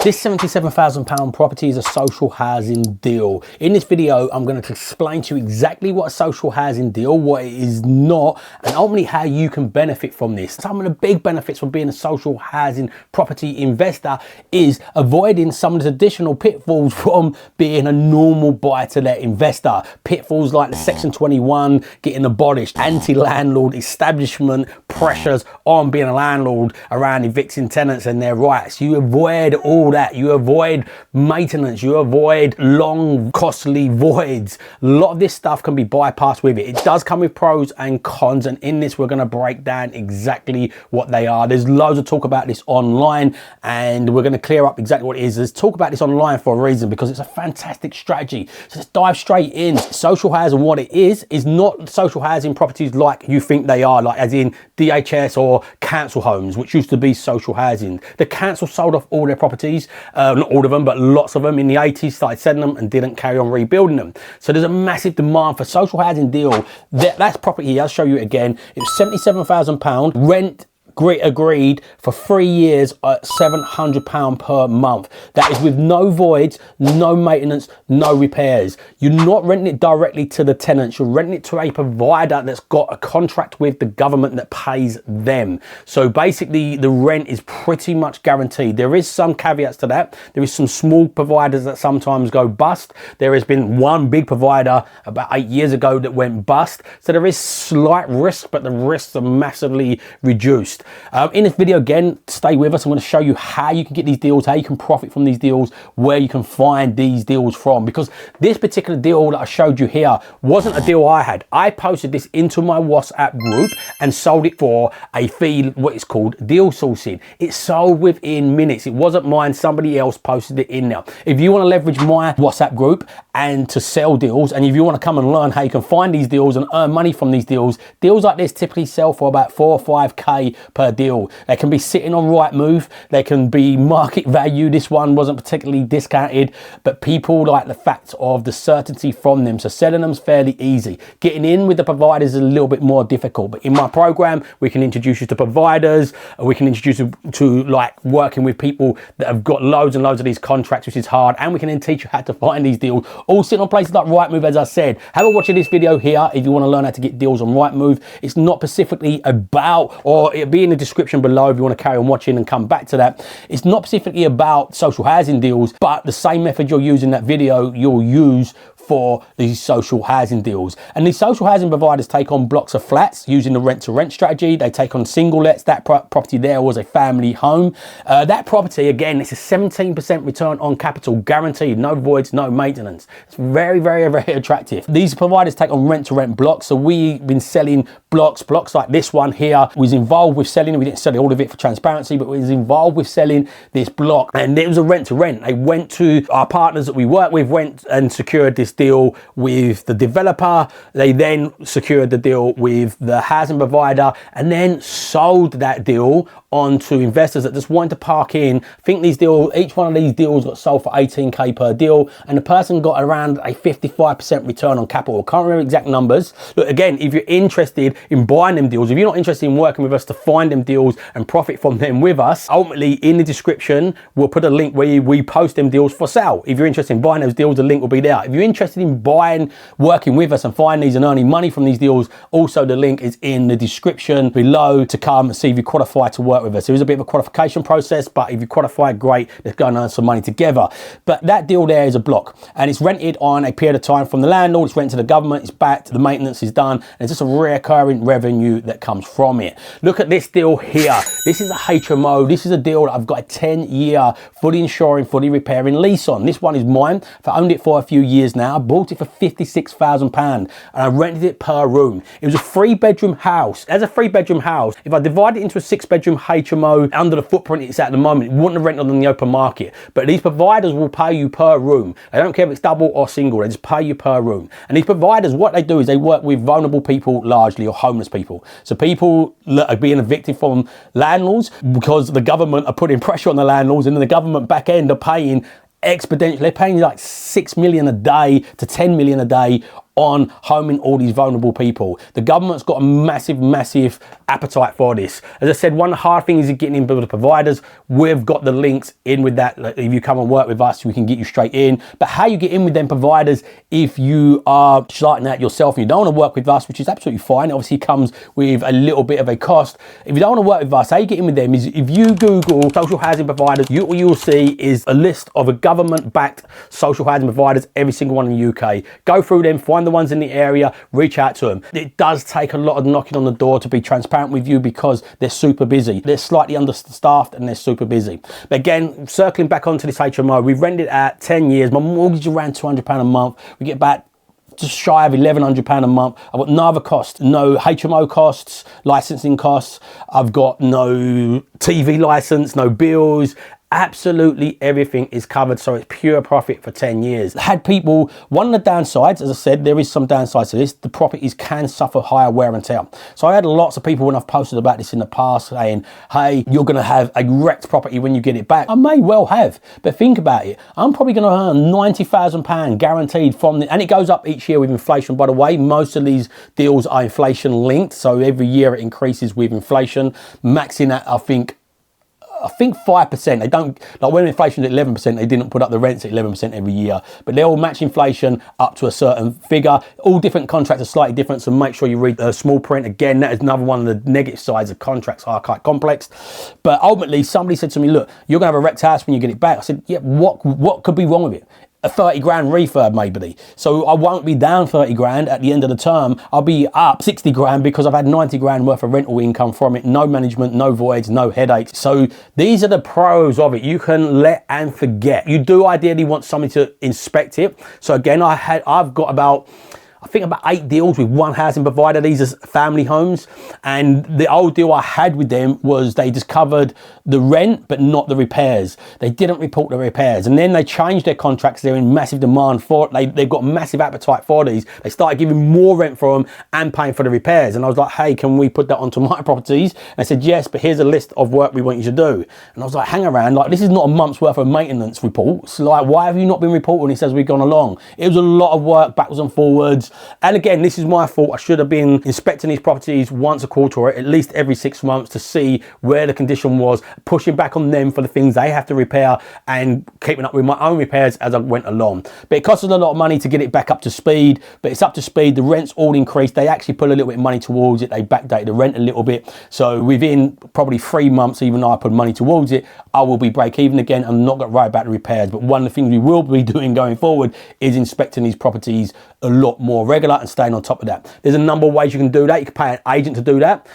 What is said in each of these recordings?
This £77,000 property is a social housing deal. In this video, I'm going to explain to you exactly what a social housing deal, what it is not, and ultimately how you can benefit from this. Some of the big benefits from being a social housing property investor is avoiding some of the additional pitfalls from being a normal buy-to-let investor. Pitfalls like the Section 21 getting abolished, anti-landlord establishment pressures on being a landlord around evicting tenants and their rights. You avoid all that. You avoid maintenance, you avoid long costly voids. A lot of this stuff can be bypassed with it. It does come with pros and cons, and in this we're going to break down exactly what they are. There's loads of talk about this online, and we're going to clear up exactly what it is. There's talk about this online for a reason, because it's a fantastic strategy. So let's dive straight in. Social housing, what it is not social housing properties like you think they are, like as in DHS or council homes, which used to be social housing. The council sold off all their properties, not all of them, but lots of them in the 80s, started selling them and didn't carry on rebuilding them. So there's a massive demand for social housing deal. That's property here. I'll show you it again. It was £77,000 rent agreed for 3 years at £700 per month. That is with no voids, no maintenance, no repairs. You're not renting it directly to the tenants, you're renting it to a provider that's got a contract with the government that pays them. So basically the rent is pretty much guaranteed. There is some caveats to that. There is some small providers that sometimes go bust. There has been one big provider about 8 years ago that went bust. So there is slight risk, but the risks are massively reduced. In this video, again, stay with us. I'm going to show you how you can get these deals, how you can profit from these deals, where you can find these deals from, because this particular deal that I showed you here wasn't a deal I had. I posted this into my WhatsApp group and sold it for a fee, what is called deal sourcing. It sold within minutes. It wasn't mine. Somebody else posted it in there. If you want to leverage my WhatsApp group and to sell deals, and if you want to come and learn how you can find these deals and earn money from these deals like this typically sell for about 4 or 5k per deal. They can be sitting on Rightmove, they can be market value. This one wasn't particularly discounted, but people like the fact of the certainty from them, so selling them's fairly easy. Getting in with the providers is a little bit more difficult, but in my program we can introduce you to providers, we can introduce you to like working with people that have got loads and loads of these contracts, which is hard, and we can then teach you how to find these deals, all sitting on places like Rightmove. As I said, have a watch of this video here if you want to learn how to get deals on Rightmove. It's not specifically about, or it'll be in the description below if you want to carry on watching and come back to that. It's not specifically about social housing deals, but the same method you're using in that video you'll use for these social housing deals. And these social housing providers take on blocks of flats using the rent to rent strategy. They take on single lets. That property there was a family home. That property, again, it's a 17% return on capital guaranteed, no voids, no maintenance. It's very, very, very attractive. These providers take on rent to rent blocks. So we've been selling blocks like this one here. Was involved with selling it. We didn't sell all of it for transparency, but we was involved with selling this block, and it was a rent to rent. They went to our partners that we work with, went and secured this deal with the developer. They then secured the deal with the housing provider and then sold that deal on to investors that just wanted to park in. I think each one of these deals got sold for 18k per deal, and the person got around a 55% return on capital. I can't remember exact numbers. Look, again, if you're interested in buying them deals, if you're not interested in working with us to find them deals and profit from them with us, ultimately in the description we'll put a link where we post them deals for sale. If you're interested in buying those deals, the link will be there. If you're interested in buying, working with us and finding these and earning money from these deals, also the link is in the description below to come and see if you qualify to work with us. There is a bit of a qualification process, but if you qualify, great, let's go and earn some money together. But that deal there is a block, and it's rented on a period of time from the landlord. It's rented to the government, it's backed, the maintenance is done, and it's just a recurring revenue that comes from it. Look at this deal here. This is a HMO. This is a deal that I've got a 10-year fully insuring, fully repairing lease on. This one is mine. I've owned it for a few years now. I bought it for £56,000 and I rented it per room. It was a 3-bedroom house. As a 3-bedroom house, if I divide it into a 6-bedroom HMO under the footprint it's at the moment, it wouldn't have rented on the open market. But these providers will pay you per room. They don't care if it's double or single, they just pay you per room. And these providers, what they do is they work with vulnerable people largely, or homeless people. So people that are being evicted from landlords because the government are putting pressure on the landlords, and then the government back end are paying exponentially. They're paying like 6 million a day to 10 million a day on homing all these vulnerable people. The government's got a massive appetite for this. As I said, one of the hard things is getting in with the providers. We've got the links in with that. Like, if you come and work with us, we can get you straight in. But how you get in with them providers, if you are starting out yourself and you don't want to work with us, which is absolutely fine, obviously comes with a little bit of a cost. If you don't want to work with us, how you get in with them is if you Google social housing providers, what you'll see is a list of a government-backed social housing providers, every single one in the UK. Go through them, find the ones in the area, reach out to them. It does take a lot of knocking on the door, to be transparent with you, because they're super busy. They're slightly understaffed and they're super busy. But again, circling back onto this HMO, we've rented it out 10 years. My mortgage is around £200 a month. We get back just shy of £1,100 a month. I've got no other costs, no HMO costs, licensing costs. I've got no TV license, no bills. Absolutely everything is covered, so it's pure profit for 10 years. Had people, one of the downsides, as I said, there is some downsides to this, the properties can suffer higher wear and tear. So I had lots of people when I've posted about this in the past saying, hey, you're gonna have a wrecked property when you get it back. I may well have, but think about it. I'm probably gonna earn £90,000 guaranteed from the, and it goes up each year with inflation, by the way. Most of these deals are inflation linked, so every year it increases with inflation, maxing at, I think 5%. They don't, like when inflation is at 11%, they didn't put up the rents at 11% every year, but they all match inflation up to a certain figure. All different contracts are slightly different, so make sure you read the small print. Again, that is another one of the negative sides of contracts are quite complex. But ultimately, somebody said to me, look, you're gonna have a wrecked house when you get it back. I said, yeah, what could be wrong with it? A 30 grand refurb maybe. So I won't be down 30 grand at the end of the term. I'll be up 60 grand because I've had 90 grand worth of rental income from it. No management, no voids, no headaches. So these are the pros of it. You can let and forget. You do ideally want somebody to inspect it. So again, I've got about 8 deals with one housing provider. These are family homes, and the old deal I had with them was they just covered the rent but not the repairs. They didn't report the repairs, and then they changed their contracts. They're in massive demand for it. They've got massive appetite for these. They started giving more rent for them and paying for the repairs, and I was like, hey, can we put that onto my properties? And I said, yes, but here's a list of work we want you to do. And I was like, hang around, like this is not a month's worth of maintenance reports. Like, why have you not been reporting this as we've gone along? It was a lot of work backwards and forwards. And again, this is my fault. I should have been inspecting these properties once a quarter or at least every 6 months to see where the condition was, pushing back on them for the things they have to repair and keeping up with my own repairs as I went along. But it costs us a lot of money to get it back up to speed, but it's up to speed. The rent's all increased. They actually put a little bit of money towards it. They backdated the rent a little bit. So within probably 3 months, even though I put money towards it, I will be break even again. I'm not going to worry about the repairs. But one of the things we will be doing going forward is inspecting these properties a lot more regular and staying on top of that. There's a number of ways you can do that. You can pay an agent to do that.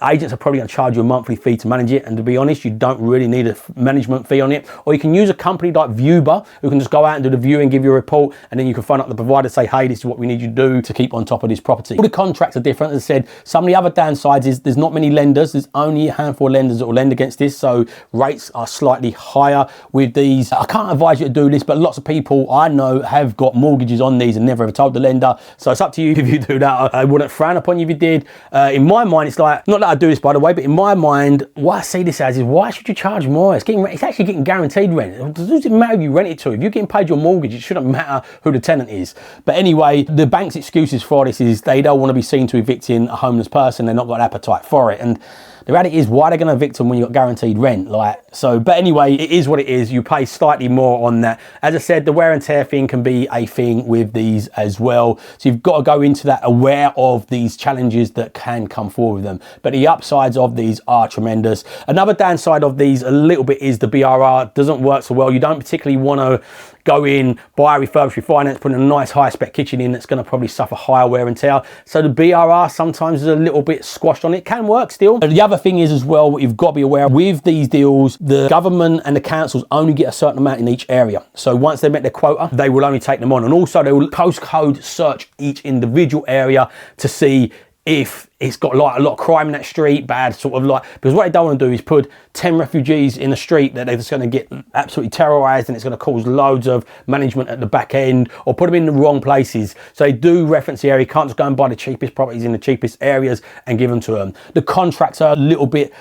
Agents are probably going to charge you a monthly fee to manage it, and to be honest, you don't really need a management fee on it. Or you can use a company like Viewber, who can just go out and do the viewing, give you a report, and then you can phone up the provider, say, hey, this is what we need you to do to keep on top of this property. All the contracts are different. As I said, some of the other downsides is there's not many lenders. There's only a handful of lenders that will lend against this, so rates are slightly higher with these. I can't advise you to do this, but lots of people I know have got mortgages on these and never ever told the lender. So it's up to you if you do that. I wouldn't frown upon you if you did. In my mind, it's like, not that I do this by the way, but in my mind, what I see this as is, why should you charge more? It's actually getting guaranteed rent. Does it matter if you rent it to? If you're getting paid your mortgage, it shouldn't matter who the tenant is. But anyway, the bank's excuses for this is they don't want to be seen to evicting a homeless person. They're not got an appetite for it. And the reality is, why are they going to evict them when you've got guaranteed rent? But anyway, it is what it is. You pay slightly more on that. As I said, the wear and tear thing can be a thing with these as well. So you've got to go into that aware of these challenges that can come forward with them. But the upsides of these are tremendous. Another downside of these a little bit is the BRRR doesn't work so well. You don't particularly want to go in, buy, refurbish, refinance, put in a nice high spec kitchen in that's going to probably suffer higher wear and tear. So the BRR sometimes is a little bit squashed on it. Can work still. But the other thing is as well, what you've got to be aware of with these deals, the government and the councils only get a certain amount in each area. So once they've met their quota, they will only take them on. And also they will postcode search each individual area to see if it's got like a lot of crime in that street, bad sort of like, because what they don't want to do is put 10 refugees in a street that they're just going to get absolutely terrorized, and it's going to cause loads of management at the back end, or put them in the wrong places. So they do reference the area. You can't just go and buy the cheapest properties in the cheapest areas and give them to them. The contracts are a little bit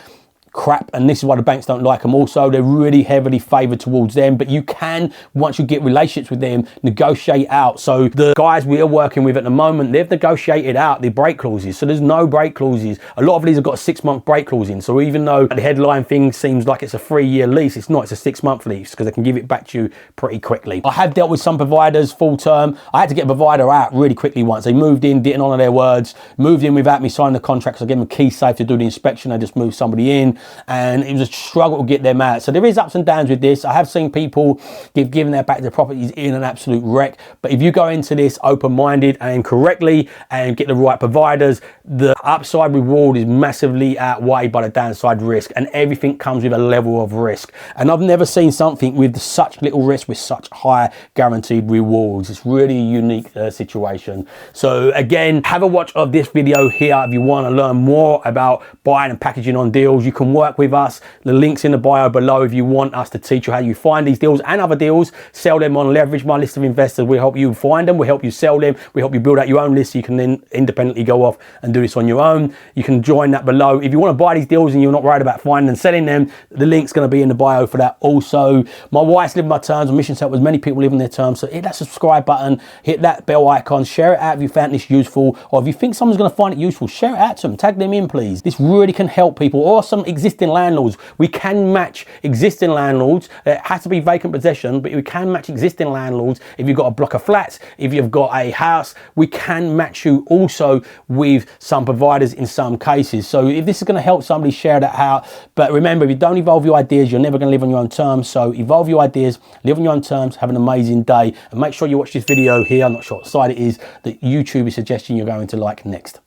crap, and this is why the banks don't like them also. They're really heavily favoured towards them, but you can, once you get relationships with them, negotiate out. So the guys we are working with at the moment, they've negotiated out the break clauses. So there's no break clauses. A lot of these have got a 6-month break clause in. So even though the headline thing seems like it's a 3-year lease, it's not, it's a 6-month lease, because they can give it back to you pretty quickly. I have dealt with some providers full term. I had to get a provider out really quickly once. They moved in, didn't honour their words, moved in without me signing the contract, so I gave them a key safe to do the inspection. I just moved somebody in, and it was a struggle to get them out. So there is ups and downs with this. I have seen people giving their back their properties in an absolute wreck, but if you go into this open-minded and correctly and get the right providers, the upside reward is massively outweighed by the downside risk, and everything comes with a level of risk. And I've never seen something with such little risk with such high guaranteed rewards. It's really a unique situation. So again, have a watch of this video here if you want to learn more about buying and packaging on deals. You can work with us. The link's in the bio below if you want us to teach you how you find these deals and other deals, sell them on Leverage My List of Investors. We'll help you find them, we'll help you sell them, we help you build out your own list so you can then independently go off and do this on your own. You can join that below. If you want to buy these deals and you're not worried about finding and selling them, the link's going to be in the bio for that also. My wife's living my terms. I'm mission to help as many people living their terms. So hit that subscribe button, hit that bell icon, share it out if you found this useful, or if you think someone's going to find it useful, share it out to them, tag them in please. This really can help people, or some existing landlords. We can match existing landlords. It has to be vacant possession, but we can match existing landlords. If you've got a block of flats, if you've got a house, we can match you also with some providers in some cases. So if this is going to help somebody, share that out. But remember, if you don't evolve your ideas, you're never going to live on your own terms. So evolve your ideas, live on your own terms, have an amazing day, and make sure you watch this video here. I'm not sure what side it is that YouTube is suggesting you're going to like next.